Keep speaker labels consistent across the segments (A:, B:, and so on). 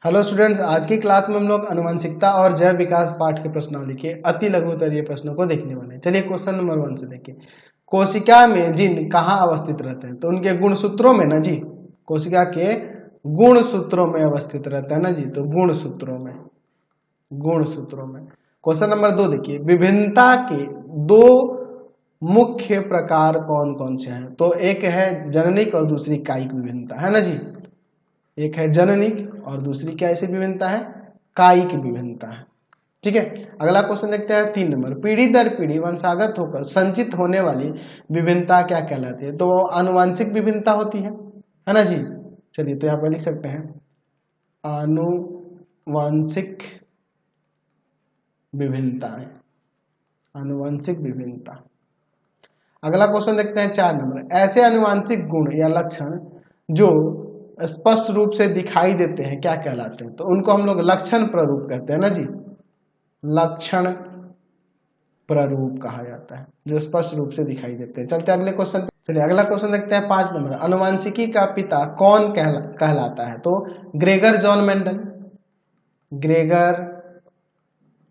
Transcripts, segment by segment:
A: Hello students, आज की class में हम लोग आनुवंशिकता और जैव विकास पाठ के प्रश्नावली के अति लघु उत्तरीय प्रश्नों को देखने वाले हैं। चलिए क्वेश्चन नंबर 1 से देखिए। कोशिका में जीन कहाँ अवस्थित रहते हैं? तो उनके गुणसूत्रों में ना जी, कोशिका के गुणसूत्रों में अवस्थित रहता है ना जी, तो गुणसूत्रों में। क्वेश्चन नंबर 2 देखिए, विभिन्नता के दो मुख्य प्रकार कौन कौन से हैं? तो एक है जननिक और दूसरी कायिक विभिन्नता, है ना जी। एक है जननिक और दूसरी क्या ऐसी विभिन्नता है? कायिक विभिन्नता है। ठीक है, अगला क्वेश्चन देखते हैं 3 नंबर। पीढ़ी दर पीढ़ी वंशागत होकर संचित होने वाली विभिन्नता क्या कहलाती है? तो आनुवंशिक विभिन्नता होती है ना जी। चलिए तो यहाँ पर लिख सकते हैं आनुवंशिक विभिन्नताएं, आनुवंशिक विभिन्नता। अगला क्वेश्चन देखते हैं 4 नंबर। ऐसे आनुवंशिक गुण या लक्षण जो स्पष्ट रूप से दिखाई देते हैं क्या कहलाते हैं? तो उनको हम लोग लक्षण प्ररूप कहते हैं ना जी, लक्षण प्ररूप कहा जाता है, जो स्पष्ट रूप से दिखाई देते हैं। चलते अगले क्वेश्चन। चलिए अगला क्वेश्चन देखते हैं 5 नंबर। आनुवंशिकी का पिता कौन कहलाता है? तो Gregor John Mendel. Gregor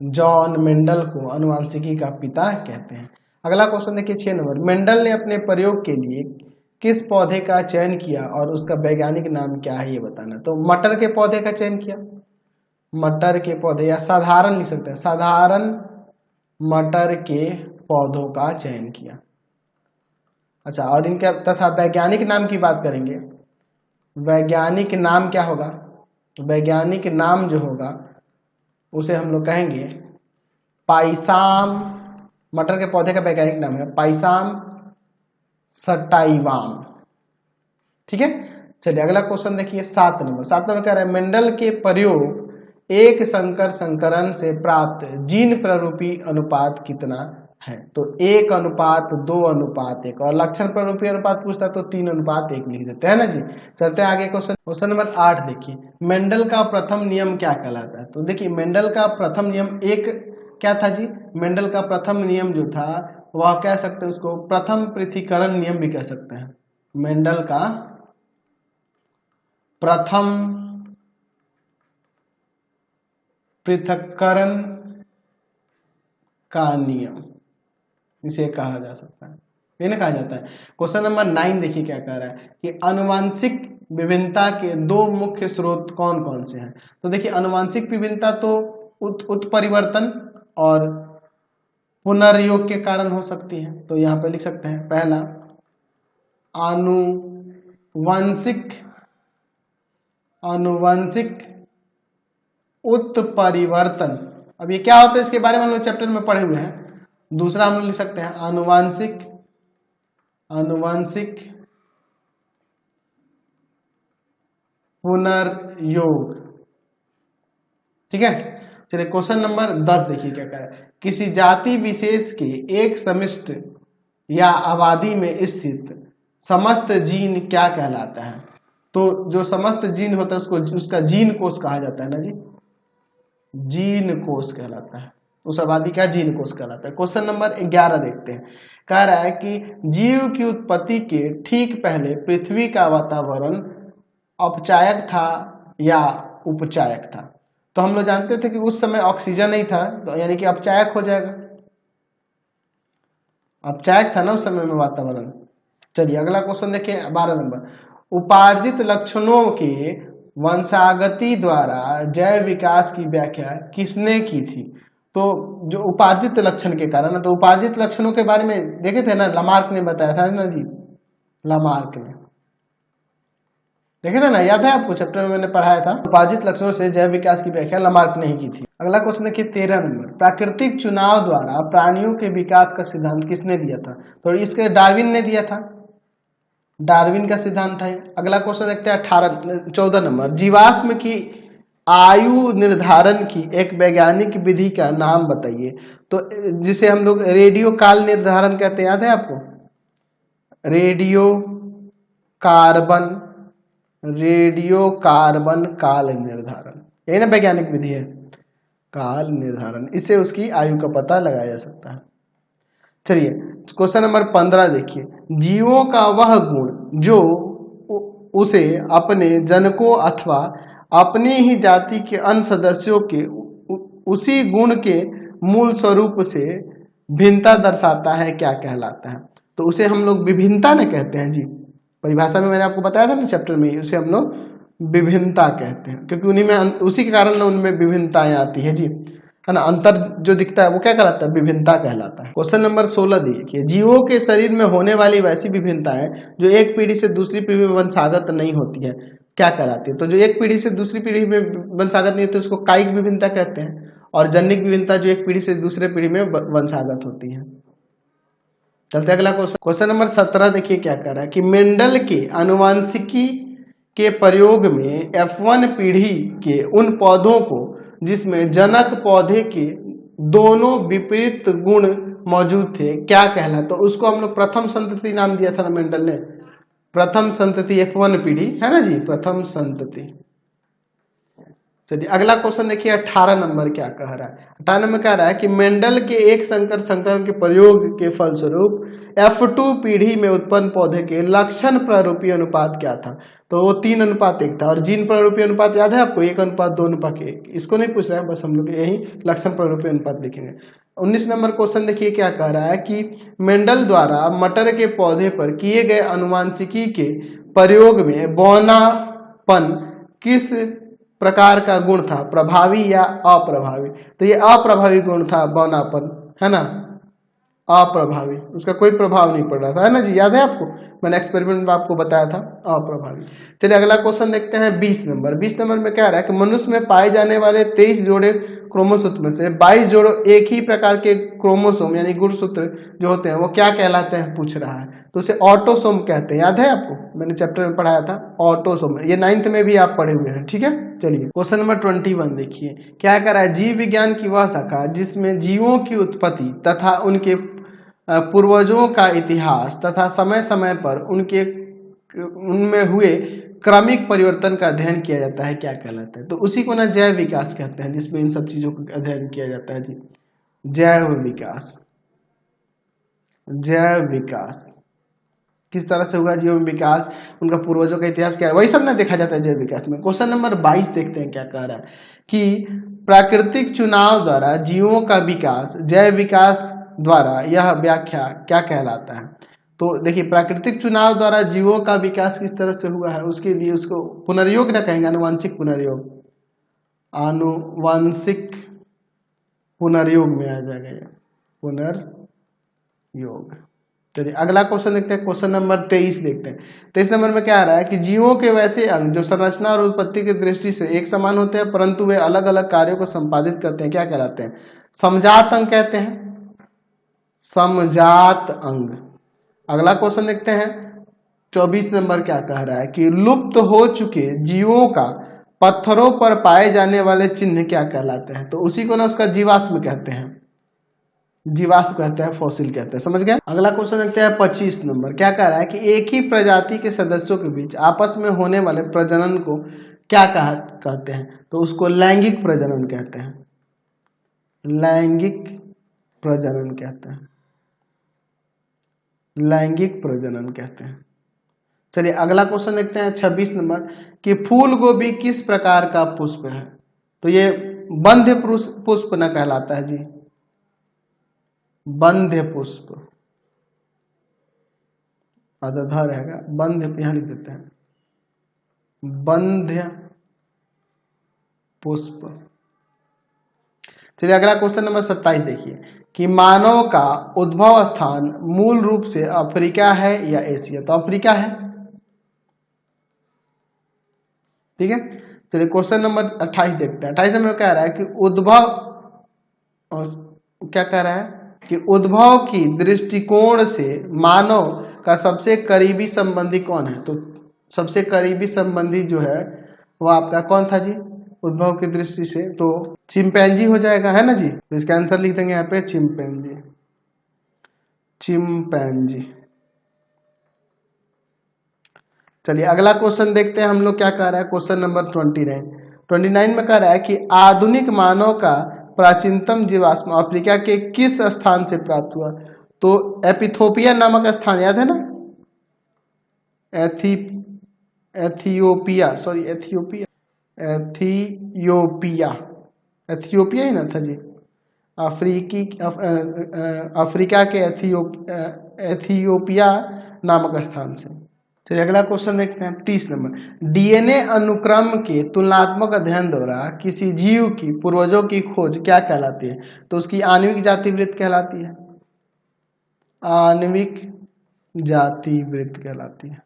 A: John Mendel को आनुवंशिकी का पिता कहते हैं। अगला क्वेश्चन देखिए 6 नंबर। मेंडल ने अपने प्रयोग के लिए किस पौधे का चयन किया और उसका वैज्ञानिक नाम क्या है ये बताना। तो मटर के पौधे का चयन किया, मटर के पौधे, या साधारण लिख सकते हैं, साधारण मटर के पौधों का चयन किया। अच्छा, और इनका तथा वैज्ञानिक नाम की बात करेंगे। वैज्ञानिक नाम क्या होगा? वैज्ञानिक नाम जो होगा उसे हम लोग कहेंगे पाइसाम। मटर के पौधे का वैज्ञानिक नाम है पाइसाम सटाइवाम। ठीक है, चलिए अगला क्वेश्चन देखिए 7 नंबर। 7 नंबर कह रहा है मेंडल के प्रयोग एक संकर संकरण से प्राप्त जीन प्ररूपी अनुपात कितना है? तो 1:2:1, और लक्षण प्ररूपी अनुपात पूछता तो 3:1 लिख देते हैं ना जी। चलते हैं आगे क्वेश्चन नंबर 8 देखिए। मेंडल का प्रथम नियम क्या कहलाता है? तो देखिए मेंडल का प्रथम नियम एक क्या था जी? मेंडल का प्रथम नियम जो था वह कह सकते हैं उसको प्रथम पृथक्करण नियम भी कह सकते हैं। मेंडल का प्रथम पृथक्करण का नियम इसे कहा जा सकता है, ये ना कहा जाता है। क्वेश्चन नंबर 9 देखिए क्या कह रहा है कि आनुवंशिक विभिन्नता के दो मुख्य स्रोत कौन कौन से हैं? तो देखिए आनुवंशिक विभिन्नता तो उत्परिवर्तन और पुनर्योग के कारण हो सकती है। तो यहाँ पे लिख सकते हैं पहला आनुवंशिक उत्परिवर्तन। अब ये क्या होता है इसके बारे में हम लोग चैप्टर में पढ़े हुए हैं। दूसरा हम लोग लिख सकते हैं आनुवंशिक पुनर्योग। ठीक है, चलिए क्वेश्चन नंबर 10 देखिए क्या कह रहा है। किसी जाति विशेष के एक समिष्ट या आबादी में स्थित समस्त जीन क्या कहलाता है? तो जो समस्त जीन होता है उसको उसका जीन कोश कहा जाता है ना जी, जीन कोश कहलाता है। उस आबादी का जीन कोश कहलाता है। क्वेश्चन नंबर 11 देखते हैं। कह रहा है कि जीव की उत्पत्ति के ठीक पहले पृथ्वी का वातावरण औपचायक था या उपचायक था? तो हम लोग जानते थे कि उस समय ऑक्सीजन नहीं था, तो यानी कि अपचायक हो जाएगा। अपचायक था ना उस समय में वातावरण। चलिए अगला क्वेश्चन देखिए 12 नंबर। उपार्जित लक्षणों के वंशागति द्वारा जैव विकास की व्याख्या किसने की थी? तो जो उपार्जित लक्षण के कारण, तो उपार्जित लक्षणों के बारे में देखे थे ना, लामार्क ने बताया था ना जी, लामार्क ने देखे थे ना, याद है आपको? चैप्टर में मैंने पढ़ाया था। उपार्जित लक्षणों से जैव विकास की व्याख्या लामार्क ने ही की थी। अगला क्वेश्चन देखिए 13 नंबर। प्राकृतिक चुनाव द्वारा प्राणियों के विकास का सिद्धांत किसने दिया था? तो इसके डार्विन ने दिया था, डार्विन का सिद्धांत है। अगला क्वेश्चन देखते हैं 14 नंबर। जीवाश्म की आयु निर्धारण की एक वैज्ञानिक विधि का नाम बताइए। तो जिसे हम लोग रेडियो काल निर्धारण कहते हैं, याद है आपको? रेडियो कार्बन काल निर्धारण, यही ना वैज्ञानिक विधि है, काल निर्धारण। इससे उसकी आयु का पता लगाया जा सकता है। चलिए क्वेश्चन नंबर 15 देखिए। जीवों का वह गुण जो उसे अपने जनको अथवा अपनी ही जाति के अन्य सदस्यों के उसी गुण के मूल स्वरूप से भिन्नता दर्शाता है, क्या कहलाता है? तो उसे हम लोग विभिन्नता न कहते हैं जी। परिभाषा में मैंने आपको बताया था ना चैप्टर में, उसे हम लोग विभिन्नता कहते हैं, क्योंकि उन्हीं में उसी के कारण उनमें विभिन्नताएं आती है जी, है ना। अंतर जो दिखता है वो क्या कहलाता है? विभिन्नता कहलाता है। क्वेश्चन नंबर 16 देखिए, जीवों के शरीर में होने वाली वैसी विभिन्नताएं जो एक पीढ़ी से दूसरी पीढ़ी में वंशागत नहीं होती है, क्या कहलाती है? तो जो एक पीढ़ी से दूसरी पीढ़ी में वंशागत नहीं होती उसको कायिक विभिन्नता कहते हैं, और जनिक विभिन्नता जो एक पीढ़ी से दूसरे पीढ़ी में वंशागत होती है। चलते अगला क्वेश्चन। क्वेश्चन नंबर 17 देखिए क्या कह रहा है कि मेंडल के आनुवंशिकी के प्रयोग में F1 पीढ़ी के उन पौधों को जिसमें जनक पौधे के दोनों विपरीत गुण मौजूद थे, क्या कहला? तो उसको हम लोग प्रथम संतति नाम दिया था ना मेंडल ने, प्रथम संतति F1 पीढ़ी, है ना जी, प्रथम संतति। चलिए अगला क्वेश्चन देखिए 18 नंबर क्या कह रहा है। 18 नंबर कह रहा है कि मेंडल के एक संकरण के प्रयोग के फलस्वरूप F2 पीढ़ी में उत्पन्न पौधे के लक्षण प्रारूपीय अनुपात क्या था? तो वो 3:1 था। और जीन प्रारूपीय अनुपात याद है आपको? 1:2:1। इसको नहीं पूछ रहा है, बस हम लोग यही लक्षण प्रारूपीय अनुपात लिखेंगे। 19 नंबर क्वेश्चन देखिए क्या कह रहा है कि मेंडल द्वारा मटर के पौधे पर किए गए आनुवंशिकी के प्रयोग में बौनापन किस प्रकार का गुण था, प्रभावी या अप्रभावी? तो ये अप्रभावी गुण था बौनापन, है ना, अप्रभावी, उसका कोई प्रभाव नहीं पड़ रहा था, है ना जी, याद है आपको? मैंने एक्सपेरिमेंट में आपको बताया था, अप्रभावी। चलिए अगला क्वेश्चन देखते हैं 20 नंबर। 20 नंबर में क्या रहा है कि मनुष्य में पाए जाने वाले 23 जोड़े क्रोमोसोम में से 22 जोड़े एक ही प्रकार के क्रोमोसोम यानी गुणसूत्र जो होते हैं वो क्या कहलाते हैं, पूछ रहा है। तो उसे ऑटोसोम कहते हैं, याद है आपको? मैंने चैप्टर में पढ़ाया था ऑटोसोम, ये 9th में भी आप पढ़े हुए हैं, ठीक है। चलिए क्वेश्चन नंबर 21 देखिए क्या कह रहा है। जीव विज्ञान की वह शाखा जिसमें जीवों की उत्पत्ति तथा उनके पूर्वजों का इतिहास तथा समय समय पर उनमें हुए क्रमिक परिवर्तन का अध्ययन किया जाता है, क्या कहलाता है? तो उसी को ना जैव विकास कहते हैं, जिसमें इन सब चीजों का अध्ययन किया जाता है जी, जैव विकास। जैव विकास किस तरह से हुआ जीव विकास, उनका पूर्वजों का इतिहास क्या है, वही सब ना देखा जाता है जैव विकास में। क्वेश्चन नंबर 22 देखते हैं क्या कह रहा है कि प्राकृतिक चुनाव द्वारा जीवों का विकास जैव विकास द्वारा यह व्याख्या क्या कहलाता है? तो देखिए प्राकृतिक चुनाव द्वारा जीवों का विकास किस तरह से हुआ है, उसके लिए उसको पुनर्योग ना कहेंगे, आनुवंशिक पुनर्योग, आनुवंशिक पुनर्योग में आ जाएगा पुनर्योग। चलिए अगला क्वेश्चन देखते हैं, क्वेश्चन नंबर 23 देखते हैं। 23 नंबर में क्या आ रहा है कि जीवों के वैसे अंग जो संरचना और उत्पत्ति की दृष्टि से एक समान होते हैं परंतु वे अलग अलग कार्यों को संपादित करते हैं, क्या कहलाते हैं? समजात अंग कहते हैं, समजात अंग। अगला क्वेश्चन देखते हैं 24 नंबर क्या कह रहा है कि लुप्त हो चुके जीवों का पत्थरों पर पाए जाने वाले चिन्ह क्या कहलाते हैं? तो उसी को ना उसका जीवाश्म कहते हैं, जीवाश्म कहते हैं, फॉसिल कहते हैं, समझ गए। अगला क्वेश्चन देखते हैं 25 नंबर क्या कह रहा है कि एक ही प्रजाति के सदस्यों के बीच आपस में होने वाले प्रजनन को क्या कहते हैं? तो उसको लैंगिक प्रजनन कहते हैं, लैंगिक प्रजनन कहते हैं, लैंगिक प्रजनन कहते हैं। चलिए अगला क्वेश्चन देखते हैं 26 नंबर कि फूल गोभी किस प्रकार का पुष्प है? तो ये बंध्य पुष्प न कहलाता है जी, बंध्य पुष्प, आधा रहेगा, बंध्य यहां लिख देते हैं, बंध्य पुष्प। चलिए अगला क्वेश्चन नंबर 27 देखिए कि मानव का उद्भव स्थान मूल रूप से अफ्रीका है या एशिया? तो अफ्रीका है, ठीक है। चलिए क्वेश्चन नंबर 28 देखते हैं। 28 नंबर कह रहा है कि उद्भव, और क्या कह रहा है कि उद्भव की दृष्टिकोण से मानव का सबसे करीबी संबंधी कौन है? तो सबसे करीबी संबंधी जो है वो आपका कौन था जी उद्भव की दृष्टि से? तो चिंपैंजी हो जाएगा, है ना जी। तो इसका आंसर लिख देंगे यहाँ पे चिंपैंजी, चिंपैंजी। चलिए अगला क्वेश्चन देखते हैं हम लोग क्या कह रहा है। क्वेश्चन नंबर 29 में कह रहा है कि आधुनिक मानव का प्राचीनतम जीवाश्म अफ्रीका के किस स्थान से प्राप्त हुआ? तो एपिथोपिया नामक स्थान, याद है ना, एथियोपिया, एथियोपिया, एथियोपिया ही ना था जी, अफ्रीका के एथियोपिया नामक स्थान से। चलिए अगला क्वेश्चन देखते हैं 30 नंबर। डीएनए अनुक्रम के तुलनात्मक अध्ययन द्वारा किसी जीव की पूर्वजों की खोज क्या कहलाती है? तो उसकी आणविक जाति वृत्त कहलाती है, आणविक जाति वृत्त कहलाती है,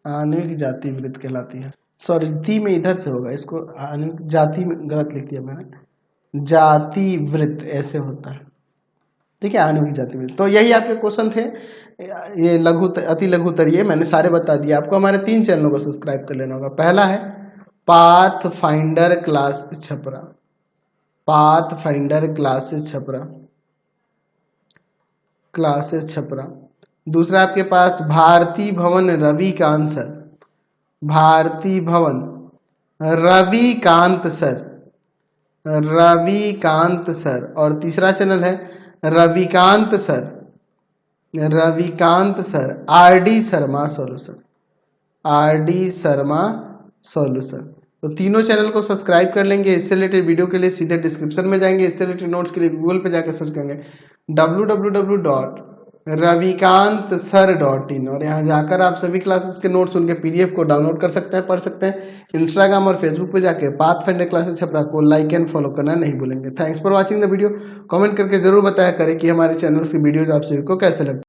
A: आणविक जाति वृत्त कहलाती है। सॉरी ती में इधर से होगा, इसको आणविक जाति में गलत लिख दिया मैंने, जाति वृत्त ऐसे होता है, ठीक है, आणविक जाति वृत्त। तो यही आपके क्वेश्चन थे, ये अति लघुतर ये मैंने सारे बता दिए आपको। हमारे 3 चैनलों को सब्सक्राइब कर लेना होगा। पहला है path finder classes Chhapra, path finder classes Chhapra. दूसरा आपके पास भारती भवन रविकांत सर, भारती भवन रविकांत सर। और तीसरा चैनल है Ravikant sir RD Sharma solution. तो तीनों चैनल को सब्सक्राइब कर लेंगे। इससे रिलेटेड वीडियो के लिए सीधे डिस्क्रिप्शन में जाएंगे, इससे रिलेटेड नोट्स के लिए गूगल पे जाकर सर्च करेंगे www.ravikantsir.in और यहाँ जाकर आप सभी क्लासेस के नोट्स उनके पीडीएफ को डाउनलोड कर सकते हैं, पढ़ सकते हैं। इंस्टाग्राम और फेसबुक पे जाके पाथफाइंडर क्लासेस छपरा को लाइक एंड फॉलो करना नहीं भूलेंगे। Thanks for watching the video. Comment करके जरूर बताया करें कि हमारे चैनल्स की वीडियोज आप सभी को कैसे लगती है।